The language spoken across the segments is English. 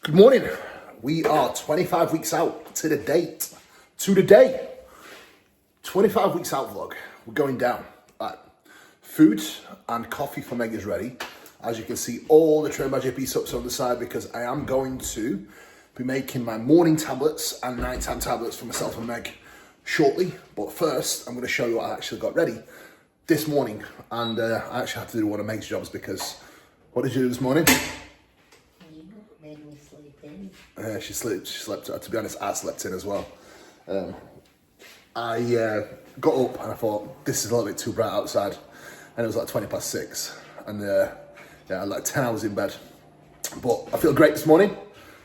Good morning. We are 25 weeks out to the date. To the day. 25 weeks out vlog. We're going down. Right. Food and coffee for Meg is ready. As you can see, all the Train by JP sups on the side because I am going to be making my morning tablets and nighttime tablets for myself and Meg shortly. But first, I'm going to show you what I actually got ready this morning. And I actually had to do one of Meg's jobs because what did you do this morning? Made me sleep in. She slept. To be honest, I slept in as well. I got up and I thought, this is a little bit too bright outside. And it was like 6:20. And I had like 10 hours in bed. But I feel great this morning. Do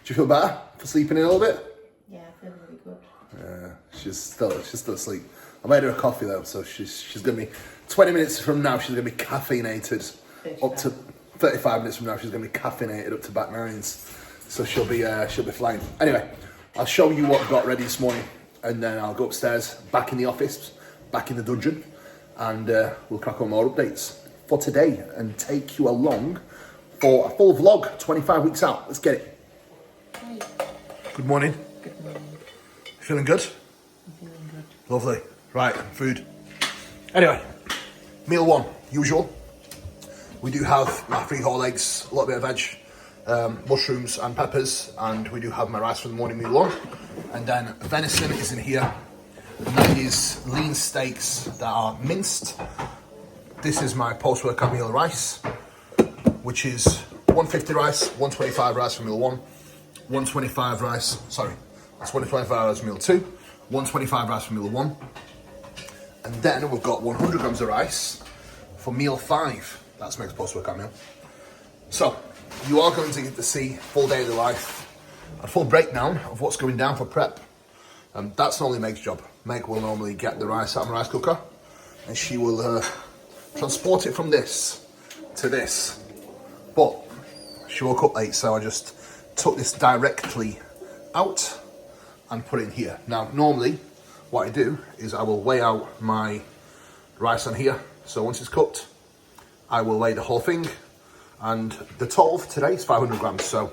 you feel better for sleeping in a little bit? Yeah, I feel really good. She's still asleep. I made her a coffee though, so she's gonna be 20 minutes from now. She's gonna be caffeinated up to 35 minutes from now. She's gonna be caffeinated up to back nines, so she'll be flying. Anyway, I'll show you what I got ready this morning, and then I'll go upstairs, back in the office, back in the dungeon, and we'll crack on more updates for today and take you along for a full vlog. 25 weeks out. Let's get it. Hi. Good morning. Good morning. Feeling good? I'm feeling good. Lovely. Right, food. Anyway, meal one, usual. We do have my 3 whole eggs, a little bit of veg, mushrooms and peppers, and we do have my rice for the morning meal one. And then venison is in here, and that is lean steaks that are minced. This is my post-workout meal rice, which is 150 rice, 125 rice for meal one, 125 rice, sorry, that's 125 rice for meal two, 125 rice for meal one. And then we've got 100 grams of rice for meal 5. That's Meg's post-workout meal. So, you are going to get to see full day of the life, a full breakdown of what's going down for prep. That's normally Meg's job. Meg will normally get the rice out of the rice cooker, and she will transport it from this to this. But she woke up late, so I just took this directly out and put it in here. Now, normally, what I do is I will weigh out my rice on here. So once it's cooked, I will weigh the whole thing. And the total for today is 500 grams. So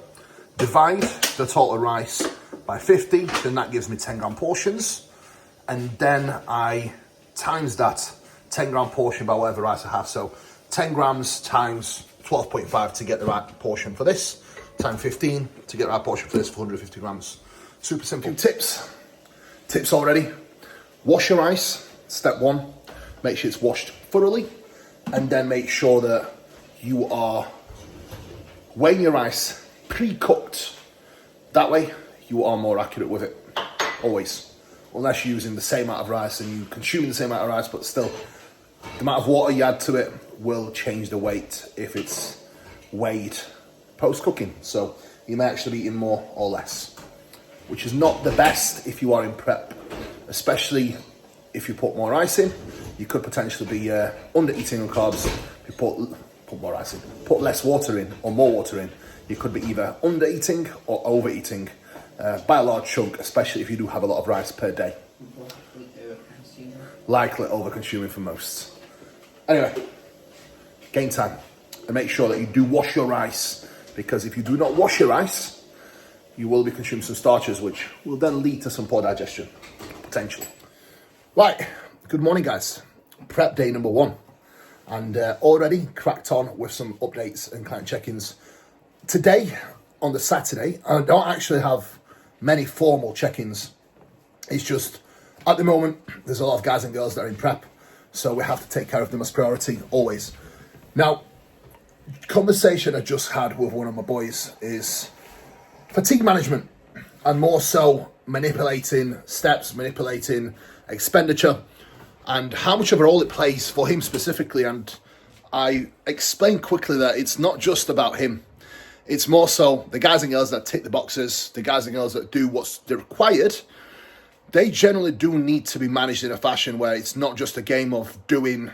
divide the total rice by 50, then that gives me 10 gram portions. And then I times that 10 gram portion by whatever rice I have. So 10 grams times 12.5 to get the right portion for this, times 15 to get the right portion for this, 450 grams. Super simple. Tips already. Wash your rice, step 1. Make sure it's washed thoroughly, and then make sure that you are weighing your rice pre-cooked. That way, you are more accurate with it, always. Unless you're using the same amount of rice and you're consuming the same amount of rice, but still, the amount of water you add to it will change the weight if it's weighed post-cooking. So you may actually be eating more or less, which is not the best if you are in prep. Especially if you put more rice in, you could potentially be under-eating on carbs. If you put more rice in, put less water in or more water in, you could be either under-eating or over-eating by a large chunk, especially if you do have a lot of rice per day. Likely over-consuming for most. Anyway, game time. And make sure that you do wash your rice, because if you do not wash your rice, you will be consuming some starches, which will then lead to some poor digestion, potentially. Right, good morning, guys. Prep day number 1. And already cracked on with some updates and client check-ins. Today, on the Saturday, I don't actually have many formal check-ins. It's just, at the moment, there's a lot of guys and girls that are in prep, so we have to take care of them as priority, always. Now, conversation I just had with one of my boys is fatigue management, and more so manipulating steps, manipulating expenditure, and how much of a role it plays for him specifically. And I explained quickly that it's not just about him. It's more so the guys and girls that tick the boxes, the guys and girls that do what's required. They generally do need to be managed in a fashion where it's not just a game of doing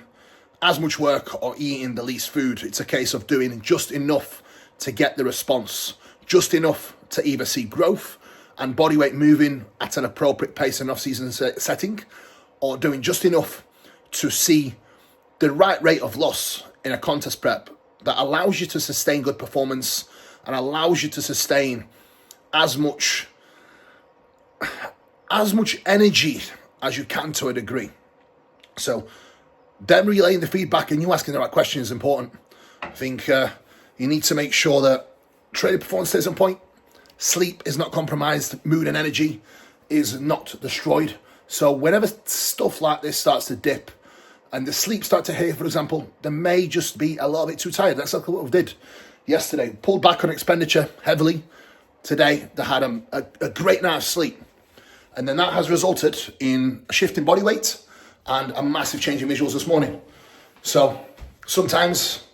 as much work or eating the least food. It's a case of doing just enough to get the response, just enough to either see growth and body weight moving at an appropriate pace in off-season setting, or doing just enough to see the right rate of loss in a contest prep that allows you to sustain good performance and allows you to sustain as much energy as you can to a degree. So them relaying the feedback and you asking the right question is important. I think you need to make sure that training performance stays on point, sleep is not compromised, mood and energy is not destroyed. So whenever stuff like this starts to dip and the sleep start to hit, for example, they may just be a little bit too tired. That's exactly what we did yesterday. Pulled back on expenditure heavily. Today, they had a great night's sleep. And then that has resulted in a shift in body weight and a massive change in visuals this morning. So sometimes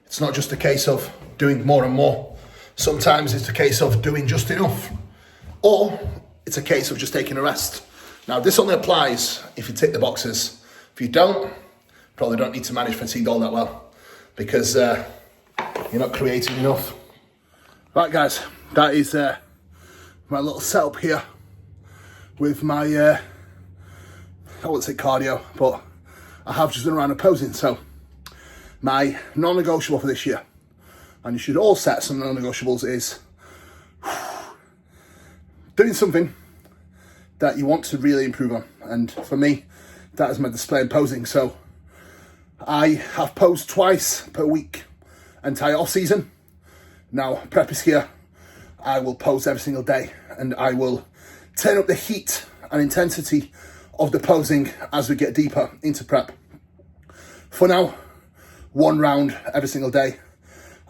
it's not just a case of doing more and more. Sometimes it's a case of doing just enough. Or it's a case of just taking a rest. Now, this only applies if you tick the boxes. If you don't, probably don't need to manage fatigue all that well because you're not creating enough. Right, guys, that is my little setup here with my, I wouldn't say cardio, but I have just done a round of posing. So my non-negotiable for this year, and you should all set some non-negotiables, is doing something that you want to really improve on. And for me, that is my display and posing. So I have posed twice per week entire off season. Now prep is here. I will pose every single day and I will turn up the heat and intensity of the posing as we get deeper into prep. For now, 1 round every single day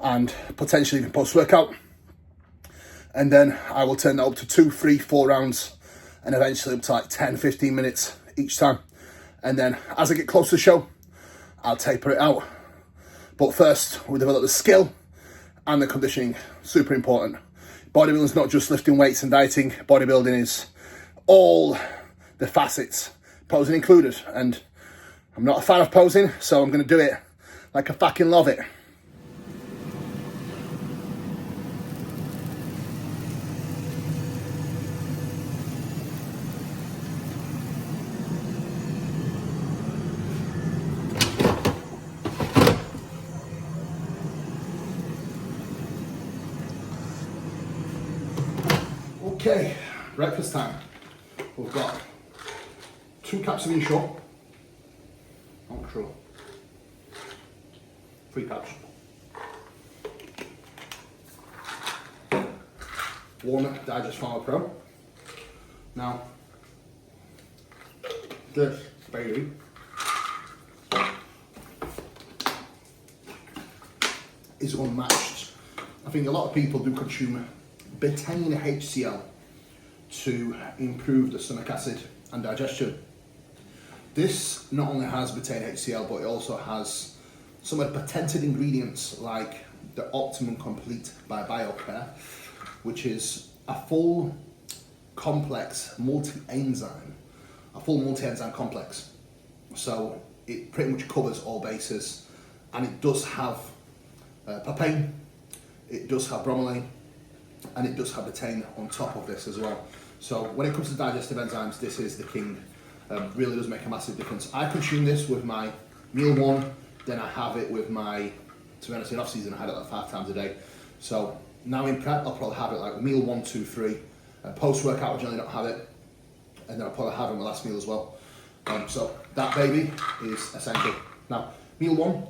and potentially even post-workout. And then I will turn that up to 2, 3, 4 rounds and eventually up to like 10, 15 minutes each time. And then as I get close to the show, I'll taper it out. But first, we develop the skill and the conditioning, super important. Bodybuilding is not just lifting weights and dieting. Bodybuilding is all the facets, posing included. And I'm not a fan of posing, so I'm going to do it like I fucking love it. Okay, breakfast time. We've got 2 cups of inshore. Not true. 3 cups. 1 Digest Farmer Pro. Now, this baby is unmatched. I think a lot of people do consume betaine HCl to improve the stomach acid and digestion. This not only has betaine HCl, but it also has some of the patented ingredients like the Optimum Complete by BioCare, which is a full complex multi-enzyme complex. So it pretty much covers all bases, and it does have papain, it does have bromelain, and it does have betaine on top of this as well. So when it comes to digestive enzymes, this is the king. Really does make a massive difference. I consume this with my meal 1, then I have it with my, to be honest, in off season I had it like 5 times a day. So now in prep, I'll probably have it like meal 1, 2, 3. Post workout, I generally don't have it, and then I'll probably have it in my last meal as well. So that baby is essential. Now meal 1,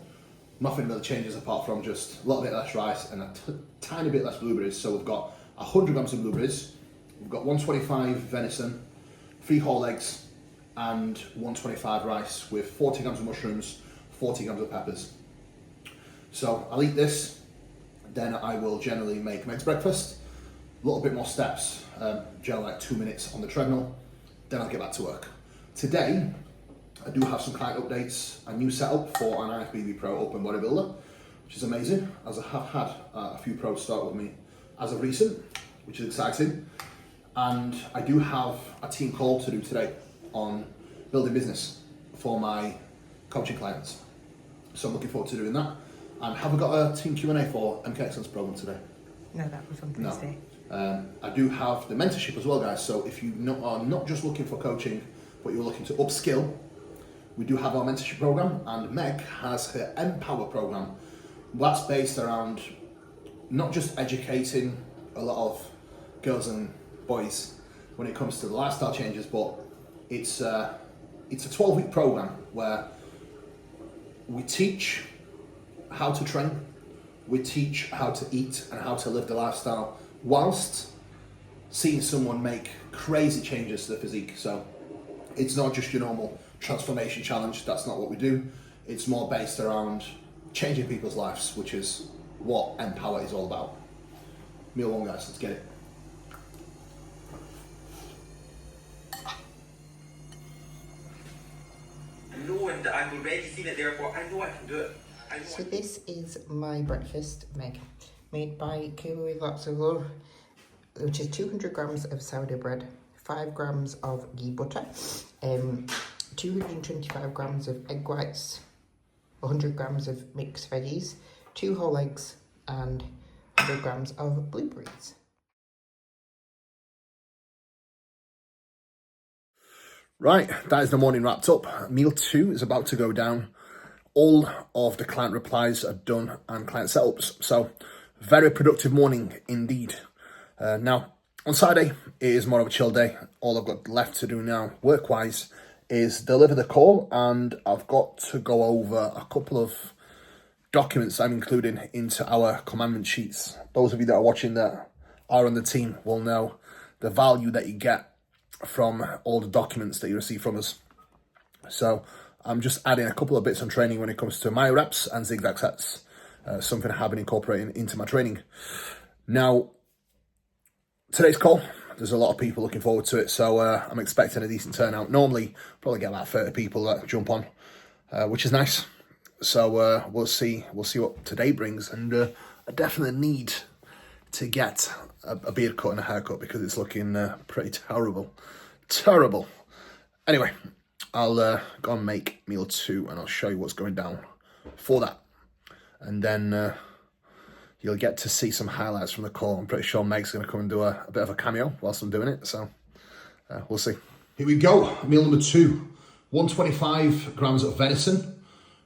nothing really changes apart from just a little bit less rice and a tiny bit less blueberries. So we've got 100 grams of blueberries, we've got 125 venison, 3 whole eggs, and 125 rice with 40 grams of mushrooms, 40 grams of peppers. So I'll eat this, then I will generally make Meg's breakfast, a little bit more steps, generally like 2 minutes on the treadmill, then I'll get back to work. Today, I do have some client updates, a new setup for an IFBB Pro Open Bodybuilder, which is amazing, as I have had a few pros start with me as of recent, which is exciting. And I do have a team call to do today on building business for my coaching clients. So I'm looking forward to doing that. And have we got a team Q&A for MK Excellence program today? No, that was on Thursday. No. I do have the mentorship as well, guys. So if you are not just looking for coaching, but you're looking to upskill, we do have our mentorship program, and Meg has her Empower program. That's based around not just educating a lot of girls and boys when it comes to the lifestyle changes, but it's a 12-week program where we teach how to train, we teach how to eat and how to live the lifestyle whilst seeing someone make crazy changes to the physique. So it's not just your normal transformation challenge, that's not what we do. It's more based around changing people's lives, which is what Empower is all about. Meal one, guys, let's get it. Knowing that I've already seen it, therefore I know I can do it. So this is my breakfast, Meg, made by Kuba with lots of love, which is 200 grams of sourdough bread, 5 grams of ghee butter, 225 grams of egg whites, 100 grams of mixed veggies, 2 whole eggs, and 100 grams of blueberries. Right, that is the morning wrapped up. Meal 2 is about to go down. All of the client replies are done and client setups. So, very productive morning indeed. Now, on Saturday, it is more of a chill day. All I've got left to do now, work-wise, is deliver the call, and I've got to go over a couple of documents I'm including into our commandment sheets. Those of you that are watching that are on the team will know the value that you get from all the documents that you receive from us. So I'm just adding a couple of bits on training when it comes to my reps and zigzag sets, something I have been incorporating into my training. Now, today's call, there's a lot of people looking forward to it, so I'm expecting a decent turnout. Normally, probably get about 30 people that jump on, which is nice. So we'll see what today brings, and I definitely need to get a beard cut and a haircut because it's looking pretty terrible. Anyway, I'll go and make meal 2 and I'll show you what's going down for that, and then you'll get to see some highlights from the call. I'm pretty sure Meg's going to come and do a bit of a cameo whilst I'm doing it, so we'll see. Here we go, meal number 2. 125 grams of venison.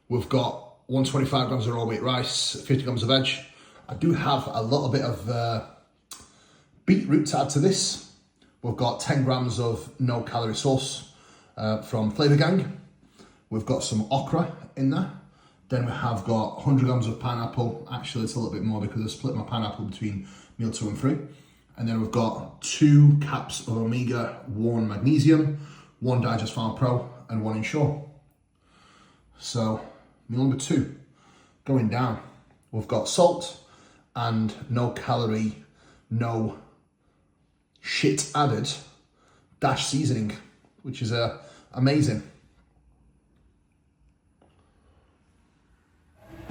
We've got 125 grams of raw wheat rice, 50 grams of veg. I do have a little bit of beetroot to add to this. We've got 10 grams of no-calorie sauce from Flavor Gang. We've got some okra in there. Then we have got 100 grams of pineapple. Actually, it's a little bit more because I split my pineapple between meal 2 and 3. And then we've got 2 caps of omega-1 magnesium, 1 Digest Farm Pro, and 1 Ensure. So, meal number 2, going down. We've got salt and no calorie, no shit added dash seasoning, which is amazing.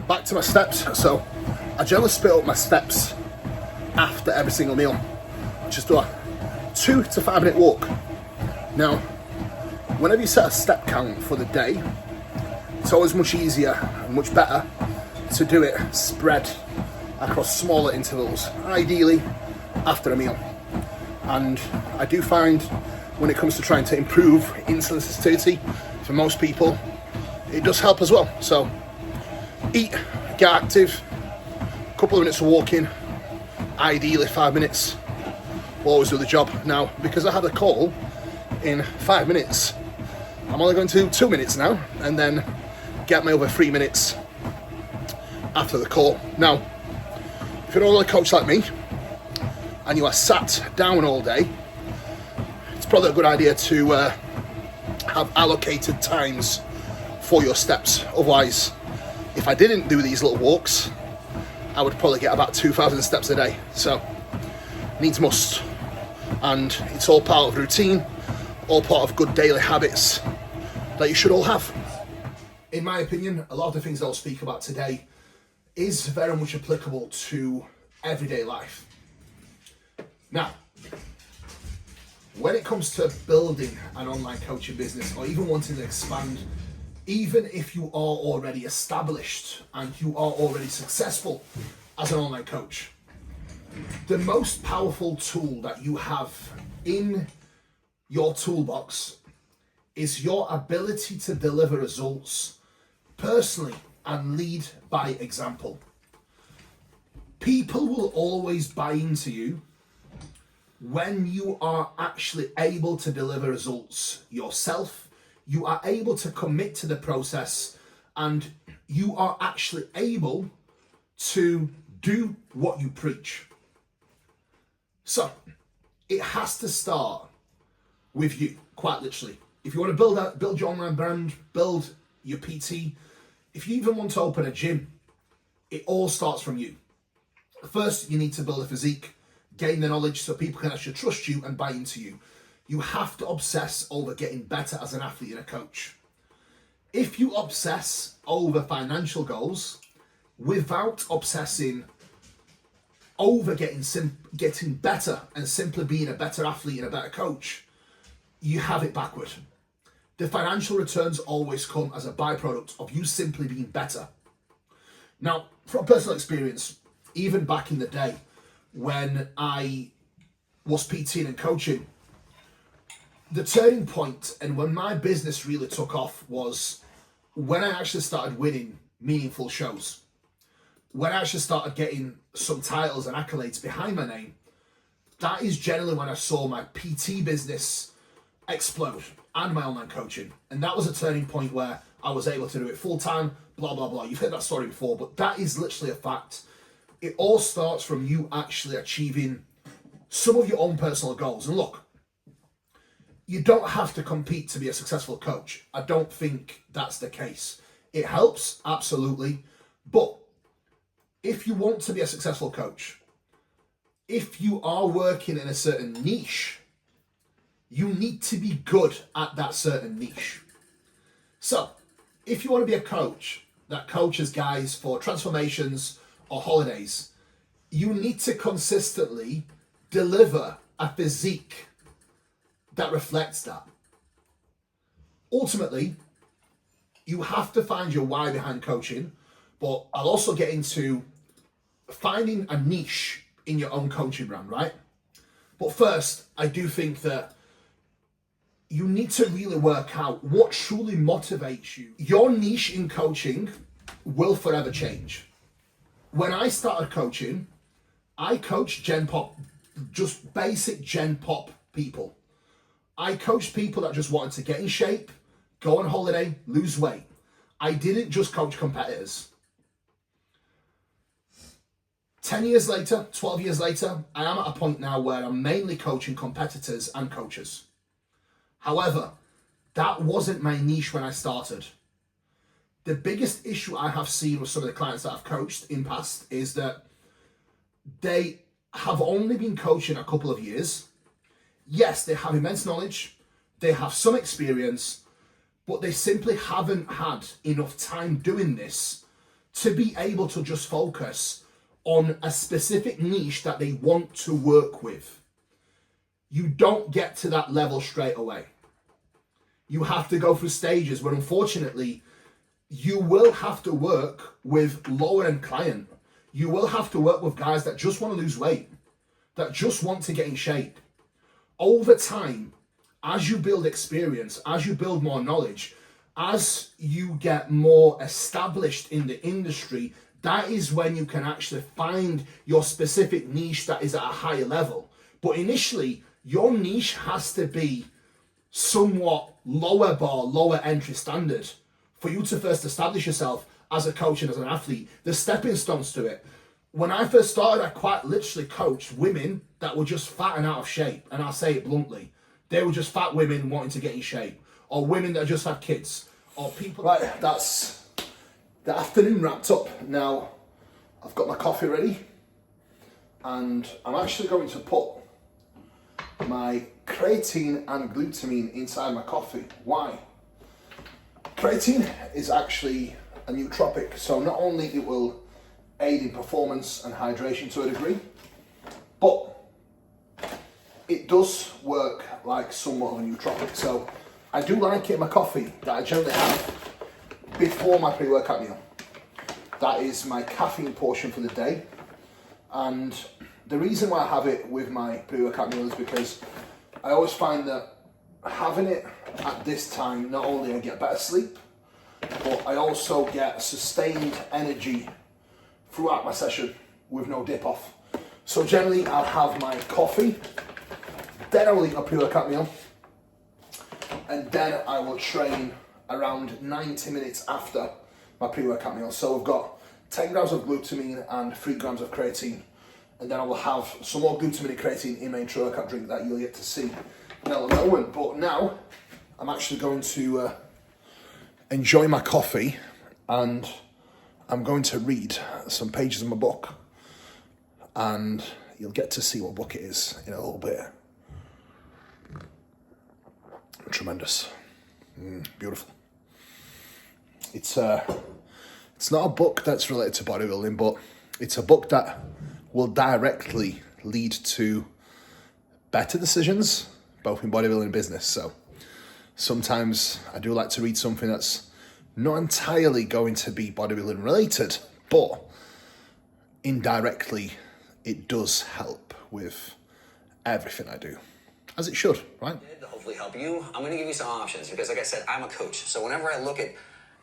Back to my steps. So I generally split up my steps after every single meal. Just do a 2 to 5 minute walk. Now, whenever you set a step count for the day, it's always much easier and much better to do it spread across smaller intervals, ideally after a meal. And I do find when it comes to trying to improve insulin sensitivity, for most people, it does help as well. So eat, get active, a couple of minutes of walking, ideally 5 minutes, will always do the job. Now, because I had a call in 5 minutes, I'm only going to do 2 minutes now, and then get my other 3 minutes after the call. Now, if you're not a coach like me, and you are sat down all day, it's probably a good idea to have allocated times for your steps. Otherwise, if I didn't do these little walks, I would probably get about 2,000 steps a day. So, needs must. And it's all part of routine, all part of good daily habits that you should all have. In my opinion, a lot of the things I'll speak about today is very much applicable to everyday life. Now, when it comes to building an online coaching business or even wanting to expand, even if you are already established and you are already successful as an online coach, the most powerful tool that you have in your toolbox is your ability to deliver results personally and lead by example. People will always buy into you when you are actually able to deliver results yourself, you are able to commit to the process, and you are actually able to do what you preach. So it has to start with you, quite literally. If you want to build your online brand, build your PT, if you even want to open a gym, it all starts from you. First, you need to build a physique, gain the knowledge so people can actually trust you and buy into you. You have to obsess over getting better as an athlete and a coach. If you obsess over financial goals without obsessing over getting better and simply being a better athlete and a better coach, you have it backward. The financial returns always come as a byproduct of you simply being better. Now, from personal experience, even back in the day when I was PTing and coaching, the turning point and when my business really took off was when I actually started winning meaningful shows. When I actually started getting some titles and accolades behind my name, that is generally when I saw my PT business explode and my online coaching. And that was a turning point where I was able to do it full time, blah, blah, blah. You've heard that story before, but that is literally a fact. It all starts from you actually achieving some of your own personal goals. And look, you don't have to compete to be a successful coach. I don't think that's the case. It helps, absolutely. But if you want to be a successful coach, if you are working in a certain niche, you need to be good at that certain niche. So, if you want to be a coach that coaches guys for transformations or holidays, you need to consistently deliver a physique that reflects that. Ultimately, you have to find your why behind coaching, but I'll also get into finding a niche in your own coaching brand, right? But first, I do think that you need to really work out what truly motivates you. Your niche in coaching will forever change. When I started coaching, I coached Gen Pop, just basic Gen Pop people. I coached people that just wanted to get in shape, go on holiday, lose weight. I didn't just coach competitors. 10 years later, 12 years later, I am at a point now where I'm mainly coaching competitors and coaches. However, that wasn't my niche when I started. The biggest issue I have seen with some of the clients that I've coached in past is that they have only been coaching a couple of years. Yes, they have immense knowledge, they have some experience, but they simply haven't had enough time doing this to be able to just focus on a specific niche that they want to work with. You don't get to that level straight away. You have to go through stages where unfortunately you will have to work with lower end client. You will have to work with guys that just want to lose weight, that just want to get in shape. Over time, as you build experience, as you build more knowledge, as you get more established in the industry, that is when you can actually find your specific niche that is at a higher level. But initially, your niche has to be somewhat lower bar, lower entry standard for you to first establish yourself as a coach and as an athlete. The stepping stones to it. When I first started, I quite literally coached women that were just fat and out of shape. And I'll say it bluntly. They were just fat women wanting to get in shape. Or women that just had kids. Or people... Right, that's the afternoon wrapped up. Now, I've got my coffee ready. And I'm actually going to put my creatine and glutamine inside my coffee. Why? Creatine is actually a nootropic. So not only it will aid in performance and hydration to a degree, but it does work like somewhat of a nootropic. So I do like it in my coffee that I generally have before my pre-workout meal. That is my caffeine portion for the day. And the reason why I have it with my pre-workout meal is because I always find that having it at this time, not only I get better sleep, but I also get sustained energy throughout my session with no dip off. So generally I'll have my coffee Then I will eat my pre-workout meal, and then I will train around 90 minutes after my pre-workout meal. So we've got 10 grams of glutamine and 3 grams of creatine, and then I will have some more glutamine and creatine in my intra-workout drink that you'll get to see in a moment. But now I'm actually going to enjoy my coffee, and I'm going to read some pages of my book, and you'll get to see what book it is in a little bit. Tremendous. Beautiful. It's not a book that's related to bodybuilding, but it's a book that will directly lead to better decisions, both in bodybuilding and business. So sometimes I do like to read something that's not entirely going to be bodybuilding related, but indirectly it does help with everything I do, as it should, right? To hopefully help you, I'm going to give you some options because, like I said, I'm a coach. So whenever I look at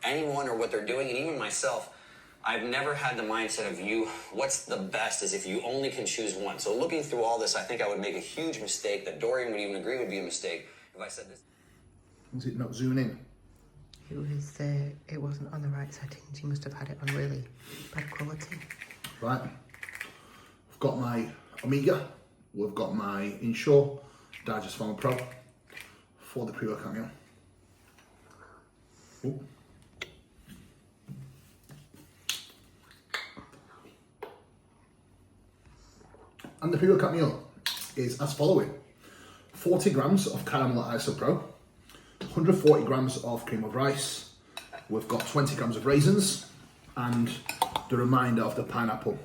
anyone or what they're doing, and even myself, I've never had the mindset of what's the best is if you only can choose one. So looking through all this, I think I would make a huge mistake that Dorian would even agree would be a mistake if I said this. Is it not zooming in? It wasn't on the right settings. You must have had it on really bad quality. Right. We've got my Omega. We've got my Ensure Digest Farmer Pro for the pre-workout meal. Ooh. And the pre-workout meal is as following: 40 grams of caramel iso pro, 140 grams of cream of rice, we've got 20 grams of raisins, and the remainder of the pineapple.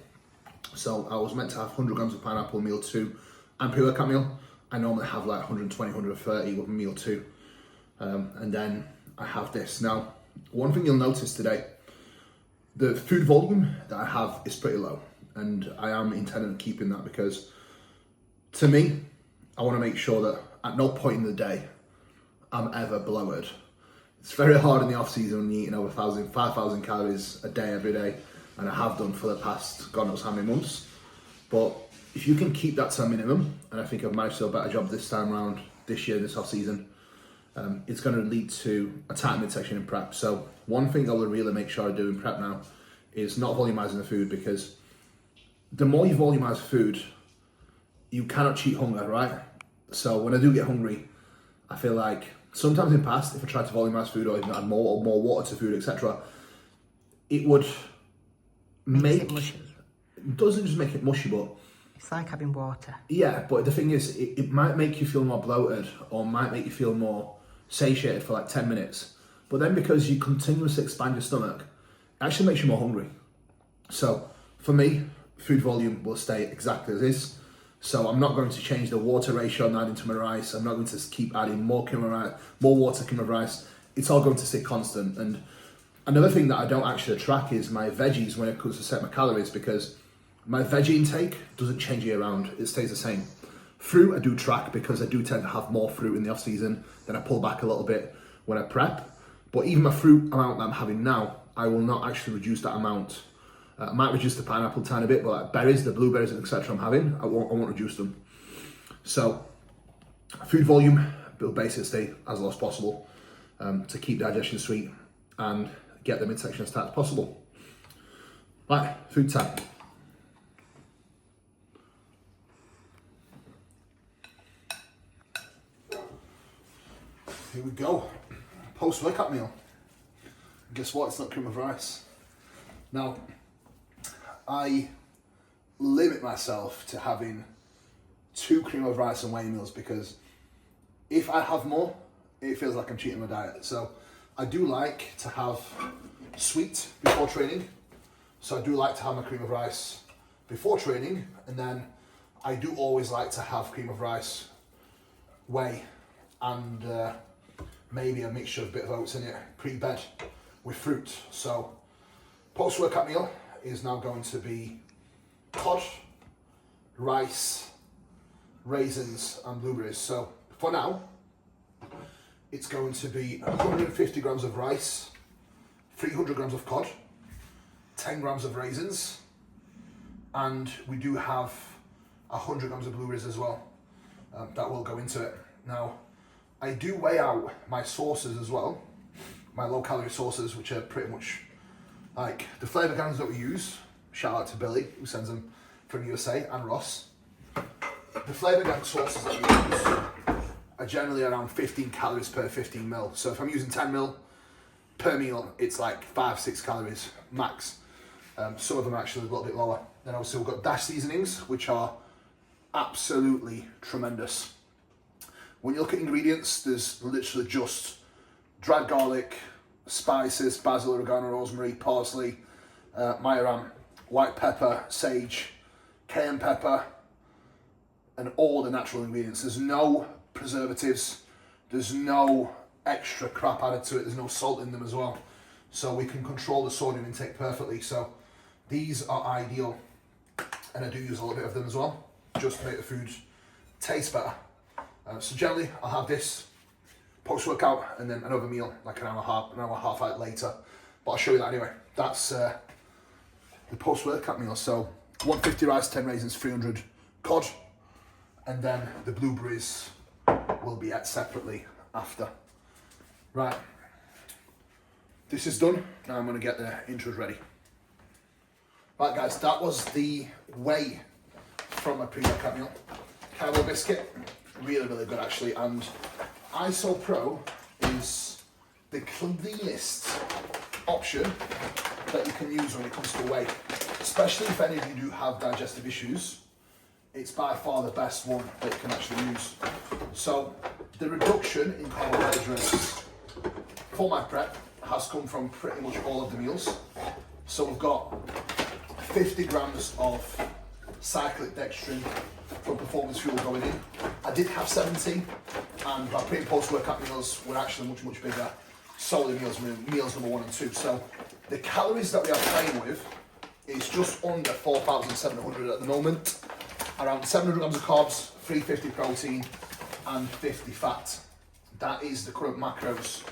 So I was meant to have 100 grams of pineapple meal 2 and pre-workout meal. I normally have like 120, 130 with meal 2. And then I have this. Now, one thing you'll notice today, the food volume that I have is pretty low. And I am intending on keeping that because, to me, I want to make sure that at no point in the day I'm ever bloated. It's very hard in the off season when you're eating over 5,000 calories a day every day, and I have done for the past God knows how many months. But if you can keep that to a minimum, and I think I've managed to do a better job this time around, this year, this off season, it's going to lead to a tight midsection in prep. So one thing I will really make sure I do in prep now is not volumizing the food, because the more you volumize food, you cannot cheat hunger, right? So when I do get hungry, I feel like sometimes in the past, if I tried to volumize food or even add more water to food, etc., it would make it mushy. It doesn't just make it mushy, but It's like having water. yeah. But the thing is, it might make you feel more bloated or might make you feel more satiated for like 10 minutes. But then because you continuously expand your stomach, it actually makes you more hungry. So for me, food volume will stay exactly as is. So I'm not going to change the water ratio I'm adding to my rice. I'm not going to keep adding more water, cream of rice. It's all going to stay constant. And another thing that I don't actually track is my veggies when it comes to set my calories, because my veggie intake doesn't change year round. It stays the same. Fruit I do track because I do tend to have more fruit in the off season. Then I pull back a little bit when I prep. But even my fruit amount that I'm having now, I will not actually reduce that amount. I might reduce the pineapple a tiny bit, but like berries, the blueberries, etc. I'm having, I won't reduce them. So food volume will basically stay as low as possible to keep digestion sweet and get the midsection as tight as possible. Right, food time. Here we go. Post-workout meal. Guess what? It's not cream of rice. Now, I limit myself to having 2 cream of rice and whey meals, because if I have more, it feels like I'm cheating my diet. So I do like to have sweet before training. So I do like to have my cream of rice before training, and then I do always like to have cream of rice, whey, and maybe a mixture of a bit of oats in it, pre-bed with fruit. So post-workout meal is now going to be cod, rice, raisins and blueberries. So for now, it's going to be 150 grams of rice, 300 grams of cod, 10 grams of raisins, and we do have 100 grams of blueberries as well. that will go into it. Now, I do weigh out my sauces as well, my low calorie sauces, which are pretty much like the flavour gans that we use. Shout out to Billy, who sends them from USA, and Ross. The flavour gang sauces that we use are generally around 15 calories per 15 mil. So if I'm using 10 mil per meal, it's like 5-6 calories max. Some of them are actually a little bit lower. Then obviously we've got dash seasonings, which are absolutely tremendous. When you look at ingredients, there's literally just dried garlic, spices, basil, oregano, rosemary, parsley, majoram, white pepper, sage, cayenne pepper, and all the natural ingredients. There's no preservatives, there's no extra crap added to it, there's no salt in them as well. So we can control the sodium intake perfectly. So these are ideal. And I do use a little bit of them as well, just to make the food taste better. So generally, I'll have this post-workout and then another meal, like an hour and a half out later. But I'll show you that anyway. That's the post-workout meal. So 150 rice, 10 raisins, 300 cod. And then the blueberries will be ate separately after. Right. This is done. Now I'm going to get the intros ready. Right guys, that was the whey from my pre-workout meal. Caramel biscuit, really good actually, and ISO Pro is the cleanest option that you can use when it comes to whey, especially if any of you do have digestive issues. It's by far the best one that you can actually use. So the reduction in carbohydrates for my prep has come from pretty much all of the meals. So we've got 50 grams of cyclic dextrin from Performance Fuel going in. I did have 70, and my pre and post workout meals were actually much bigger. Solid meals number 1 and 2. So the calories that we are playing with is just under 4,700 at the moment. Around 700 grams of carbs, 350 protein, and 50 fat. That is the current macros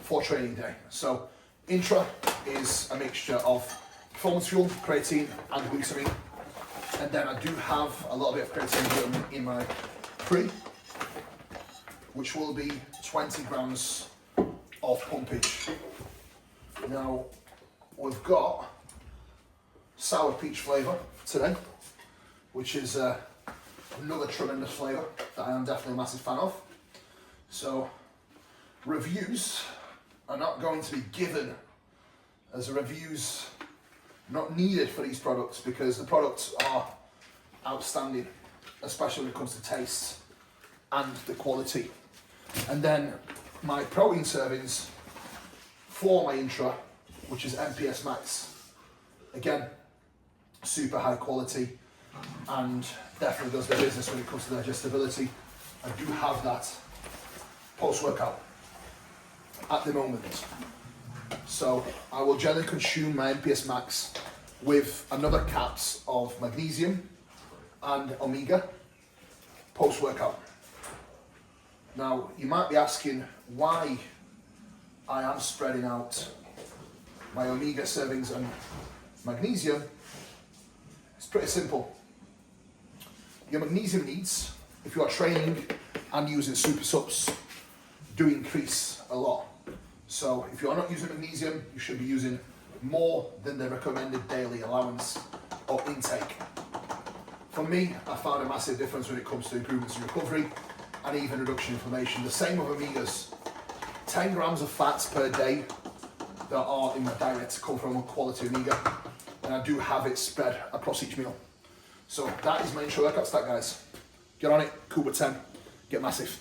for training day. So intra is a mixture of Performance Fuel, creatine, and glutamine. And then I do have a little bit of creatine in my pre, which will be 20 grams of pumpage. Now, we've got sour peach flavour today, which is another tremendous flavour that I am definitely a massive fan of. So, reviews are not going to be given as reviews not needed for these products, because the products are outstanding, especially when it comes to taste and the quality. And then my protein servings for my intra, which is MPS Max, again, super high quality and definitely does the business when it comes to digestibility. I do have that post-workout at the moment. So I will generally consume my MPS Max with another caps of magnesium and omega post-workout. Now you might be asking why I am spreading out my omega servings and magnesium. It's pretty simple. Your magnesium needs, if you are training and using super subs, do increase a lot. So if you are not using magnesium, you should be using more than the recommended daily allowance or intake. For me, I found a massive difference when it comes to improvements in recovery and even reduction in inflammation. The same with omegas. 10 grams of fats per day that are in my diet come from a quality omega, and I do have it spread across each meal. So that is my intro workout stack, guys. Get on it, Kuba 10, get massive.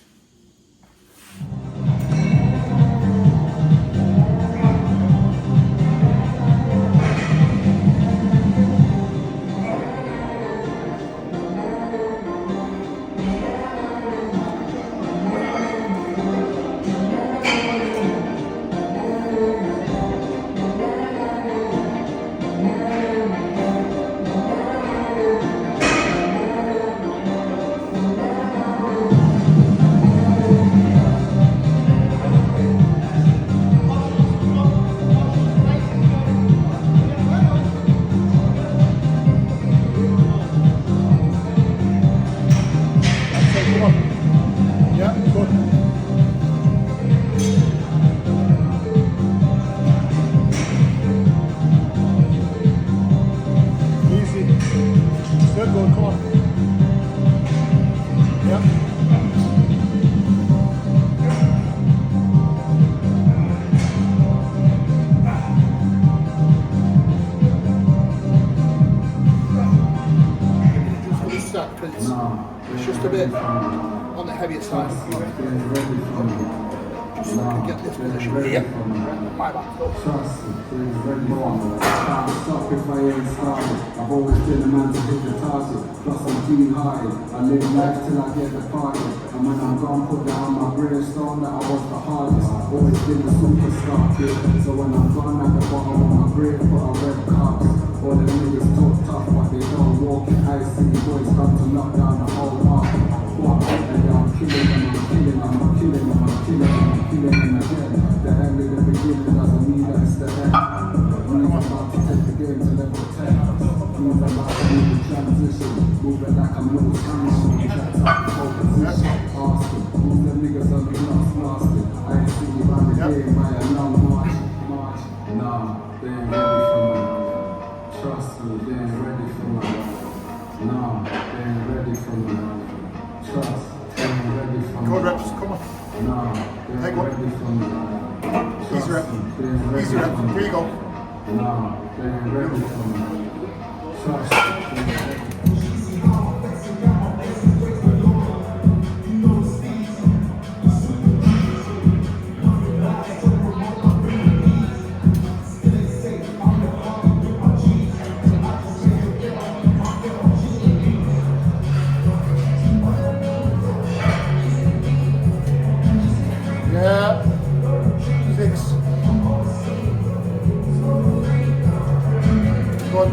on. Yeah, good. Easy. Still good, come on. Yeah. Because it's just a bit on the heavier side. Just so I can get this position. Yeah. My back. Trust me, can't stop if I ain't started. I've always been a man to hit the target. Plus I'm clean hearted. I live life till I get the party. And when I'm gone, put that on my gravestone that I was the hardest. Always been a superstar kid. So when I'm gone at the bottom of my grave, put a red carpet. All the niggas talk tough, but they don't walk in. I see boys come to knock down the whole market. What? And I'm killing them, I'm killing them, I'm killing them, I'm killing them, I'm killing them again. The end of the beginning doesn't mean that it's the end. Means I'm about to take the game to level 10. Means I'm about to move the transition. Moving like I'm no Spanish. Checks out the whole position. Asking, who's the niggas on the glass blasting? I ain't seen you around the game by a long march. Nah, they ain't ready for me. Trust me, they ain't ready for me. Nah, they ain't ready for me. Trust, they ain't ready for me. Good reps, come on. Nah, they ain't ready for me. Easy rep. Easy rep. Here you go. Nah, they ain't ready for me. Trust, they ain't ready. Yeah. 6. Good.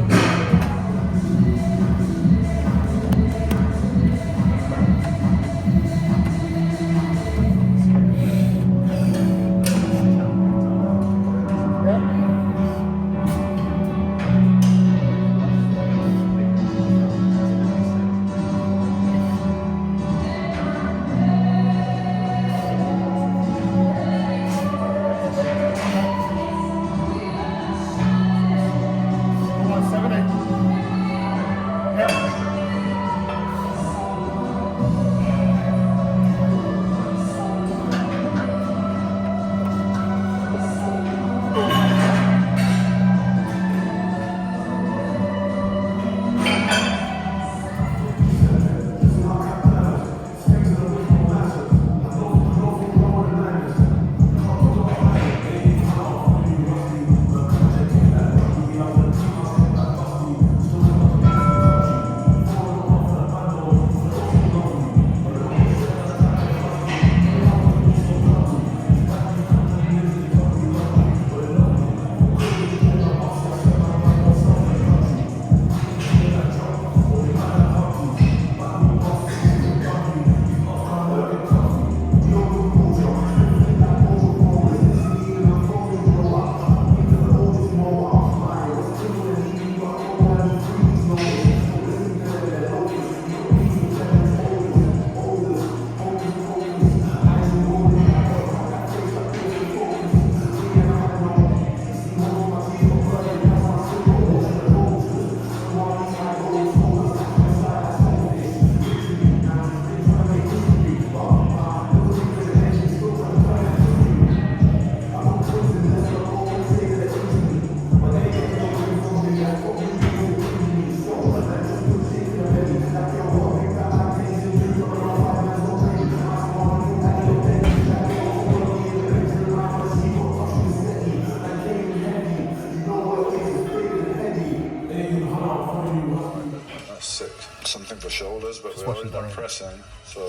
Something for shoulders, but we're always not pressing, so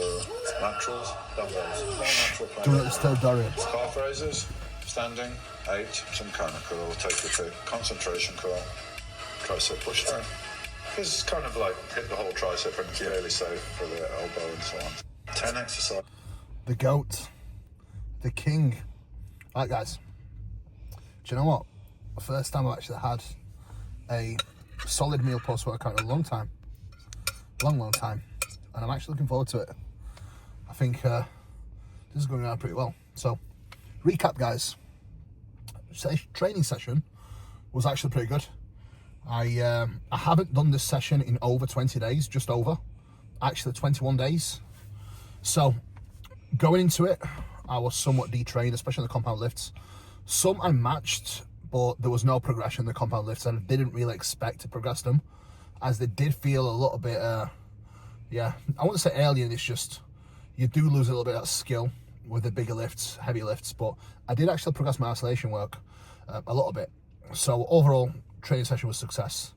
naturals, dumbbells, no natural Do plank. it still, Dorian. Calf raises, standing, 8, some kind of curl, we'll take you to concentration curl, tricep push through. This is kind of like hit the whole tricep and it's really safe for the elbow and so on. 10 exercise. The GOAT. The king. Right, guys. Do you know what? The first time I've actually had a solid meal post-workout in a long time. Long time. And I'm actually looking forward to it. I think this is going around pretty well. So, recap, guys. Training session was actually pretty good. I haven't done this session in over 20 days, just over. Actually, 21 days. So, going into it, I was somewhat detrained, especially in the compound lifts. Some I matched, but there was no progression in the compound lifts, and I didn't really expect to progress them, as they did feel a little bit, yeah, I wouldn't say alien, it's just, you do lose a little bit of skill with the bigger lifts, heavy lifts, but I did actually progress my isolation work a little bit. So overall, training session was a success.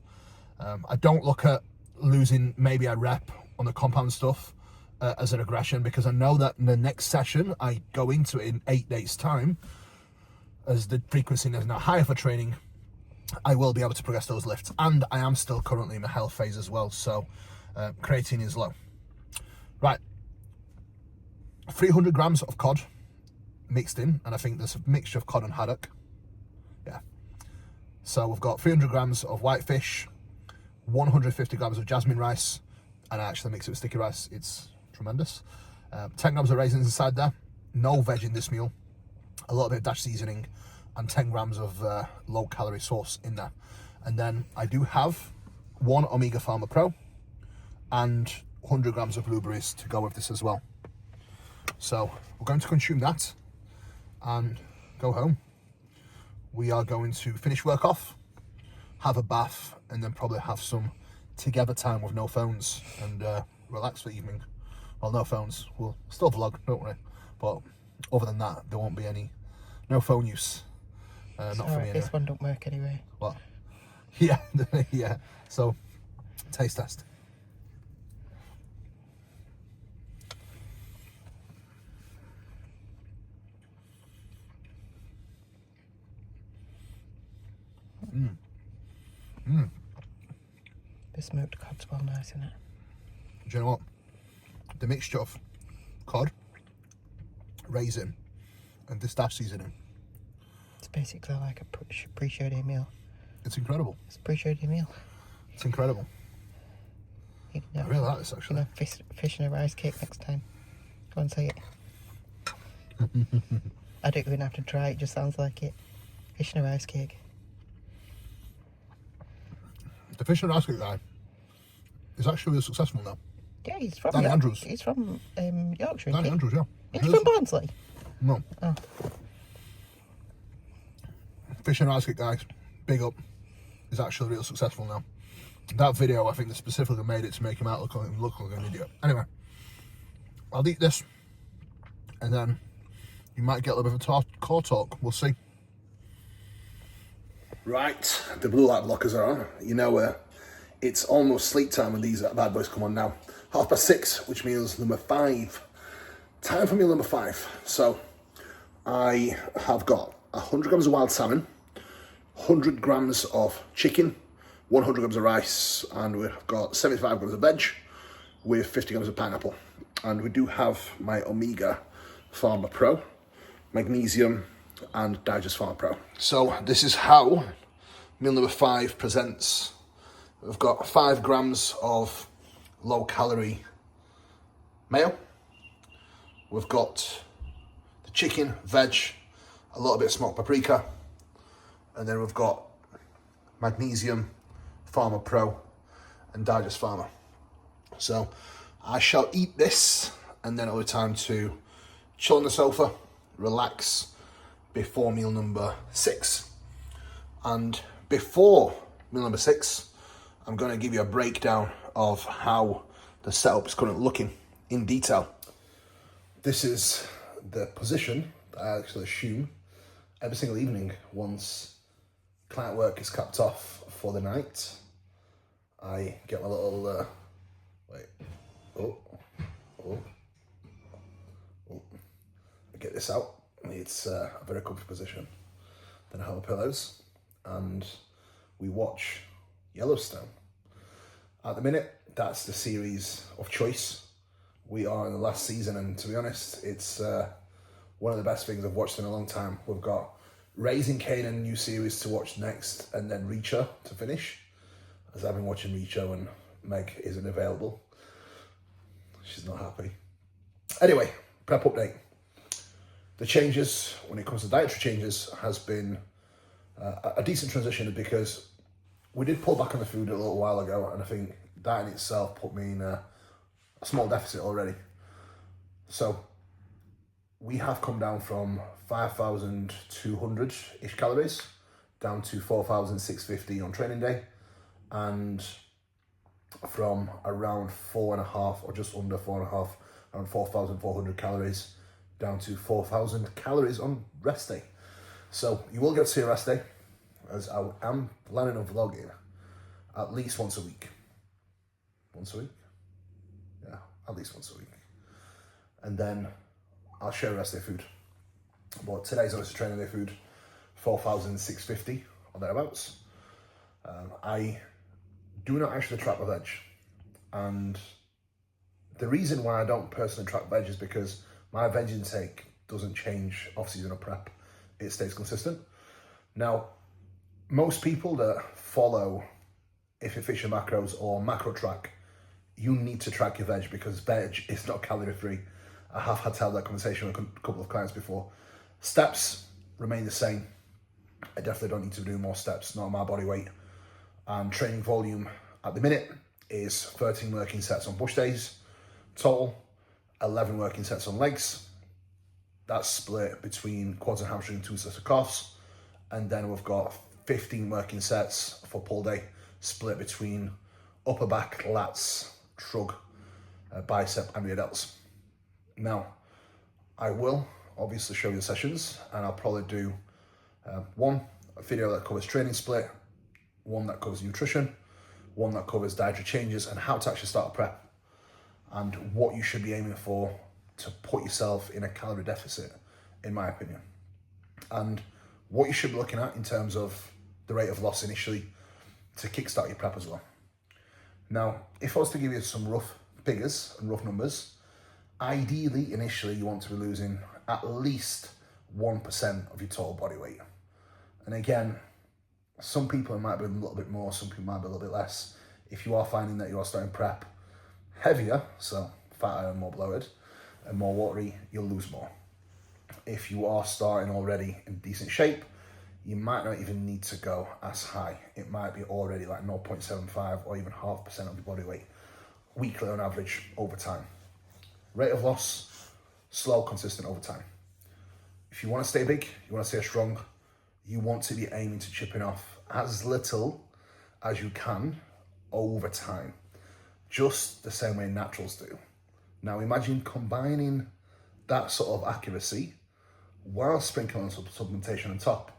I don't look at losing maybe a rep on the compound stuff as a regression, because I know that in the next session I go into it in 8 days time, as the frequency is now higher for training, I will be able to progress those lifts. And I am still currently in the health phase as well, so creatine is low. Right, 300 grams of cod mixed in, and I think there's a mixture of cod and haddock. Yeah. So we've got 300 grams of whitefish, 150 grams of jasmine rice, and I actually mix it with sticky rice. It's tremendous. 10 grams of raisins inside there. No veg in this meal. A little bit of dash seasoning, and 10 grams of low-calorie sauce in there. And then I do have 1 Omega Pharma Pro and 100 grams of blueberries to go with this as well. So we're going to consume that and go home. We are going to finish work off, have a bath, and then probably have some together time with no phones and relax for the evening. Well, no phones. We'll still vlog, don't worry. But other than that, there won't be no phone use. Not for me anyway. This one don't work anyway. What? Yeah, yeah. So, taste test. The smoked cod's well nice, isn't it? Do you know what? The mixture of cod, raisin, and this dash seasoning. It's basically like a pre-show day meal. It's incredible. It's a pre-show day meal. It's incredible. You can I really like this, actually. You know, fish and a rice cake next time. Go and say it. I don't even have to try, it just sounds like it. Fish and a rice cake. The fish and rice cake guy is actually really successful now. Yeah, he's from Danny Andrews. He's from Yorkshire. Danny Andrews, yeah. He's from Barnsley. No. Oh. Fish and rice cake guys, big up. Is actually really successful now. That video, I think they specifically made it to make him out look like an idiot. Anyway, I'll eat this, and then you might get a little bit of a core talk. We'll see. Right, the blue light blockers are on. You know, it's almost sleep time when these bad boys come on now. 6:30, which means number 5. Time for meal number 5. So, I have got 100 grams of wild salmon, 100 grams of chicken, 100 grams of rice, and we've got 75 grams of veg with 50 grams of pineapple. And we do have my Omega Pharma Pro, magnesium, and Digest Pharma Pro. So this is how meal number 5 presents. We've got 5 grams of low-calorie mayo. We've got the chicken, veg, a little bit of smoked paprika, and then we've got magnesium, Pharma Pro, and Digest Pharma. So I shall eat this, and then it'll be time to chill on the sofa, relax before meal number 6. And before meal number 6, I'm going to give you a breakdown of how the setup is currently looking in detail. This is the position that I actually assume every single evening once client work is capped off for the night. I get my little, I get this out. It's a very comfy position. Then I have my pillows and we watch Yellowstone. At the minute, that's the series of choice. We are in the last season, and to be honest, it's one of the best things I've watched in a long time. We've got Raising Kanan new series to watch next, and then Reacher to finish, as I've been watching Reacher when Meg isn't available. She's not happy. Anyway, prep update. The changes, when it comes to dietary changes, has been a decent transition because we did pull back on the food a little while ago, and I think that in itself put me in a small deficit already. So we have come down from 5,200-ish calories down to 4,650 on training day, and from around 4.5 or just under 4.5, around 4,400 calories down to 4,000 calories on rest day. So you will get to see a rest day, as I am planning on vlogging at least once a week. Once a week? Yeah, at least once a week. And then I'll share rest day food. But today's obviously training day food, 4,650 or thereabouts. I do not actually track my veg. And the reason why I don't personally track veg is because my veg intake doesn't change off season or prep. It stays consistent. Now, most people that follow If It Fits Your Macros or Macro Track, you need to track your veg because veg is not calorie free. I have had to have that conversation with a couple of clients before. Steps remain the same. I definitely don't need to do more steps, not my body weight. And training volume at the minute is 13 working sets on push days, total 11 working sets on legs. That's split between quads and hamstring, 2 sets of calves. And then we've got 15 working sets for pull day, split between upper back, lats, shrug, bicep and rear delts. Now, I will obviously show you the sessions, and I'll probably do a video that covers training split, one that covers nutrition, one that covers dietary changes and how to actually start a prep, and what you should be aiming for to put yourself in a calorie deficit, in my opinion. And what you should be looking at in terms of the rate of loss initially to kickstart your prep as well. Now, if I was to give you some rough figures and rough numbers, ideally, initially, you want to be losing at least 1% of your total body weight. And again, some people it might be a little bit more, some people might be a little bit less. If you are finding that you are starting prep heavier, so fatter and more bloated and more watery, you'll lose more. If you are starting already in decent shape, you might not even need to go as high. It might be already like 0.75 or even 0.5% of your body weight weekly on average over time. Rate of loss, slow, consistent over time. If you want to stay big, you want to stay strong, you want to be aiming to chipping off as little as you can over time, just the same way naturals do. Now imagine combining that sort of accuracy while sprinkling on some supplementation on top.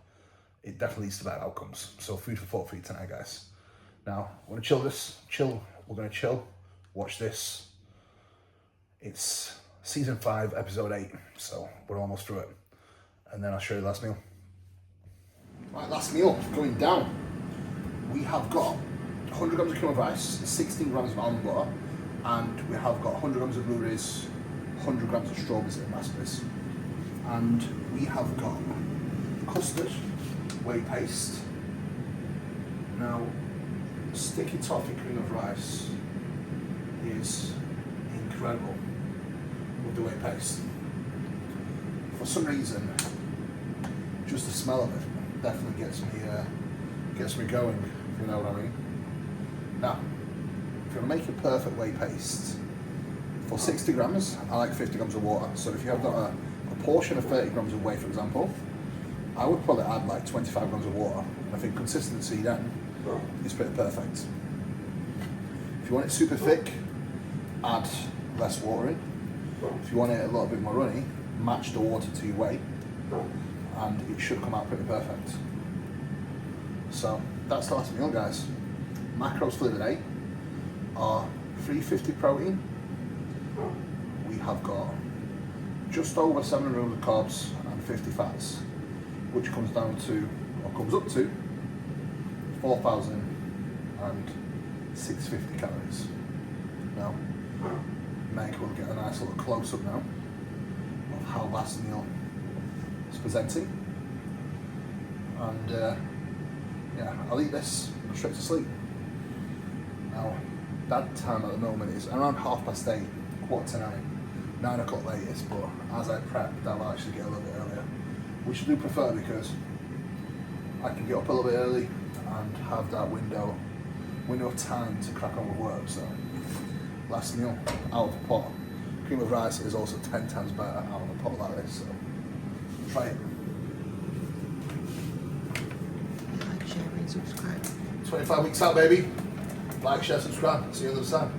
It definitely leads to better outcomes. So food for thought for you tonight, guys. Now, we're gonna we're gonna chill, watch this. It's season 5, episode 8, so we're almost through it. And then I'll show you the last meal. Right, last meal going down. We have got 100 grams of cream of rice, 16 grams of almond butter, and we have got 100 grams of blueberries, 100 grams of strawberries and raspberries. And we have got custard, whey paste. Now, sticky toffee cream of rice is incredible with the whey paste. For some reason, just the smell of it definitely gets me going, if you know what I mean. Now, if you're making perfect whey paste, for 60 grams, I like 50 grams of water. So if you have got a portion of 30 grams of whey, for example, I would probably add like 25 grams of water. And I think consistency then is pretty perfect. If you want it super thick, add less water in. If you want it a little bit more runny, match the water to your whey, and it should come out pretty perfect. So that's the last meal, guys. Macros for the day are 350 protein. We have got just over 700 grams of carbs and 50 fats, which comes down to, or comes up to, 4,650 calories. Now, Meg will get a nice little close-up now of how last meal is presenting. And yeah, I'll eat this, go straight to sleep. Now, that time at the moment is around 8:30, 8:45. 9 o'clock latest, but as I prep, that'll actually get a little bit earlier, which I do prefer because I can get up a little bit early and have that window of time to crack on with work. So last meal out of the pot. Cream of rice is also 10 times better out of a pot like this, so try it. Like, share and subscribe. 25 weeks out, baby. Like, share, subscribe. See you on the other side.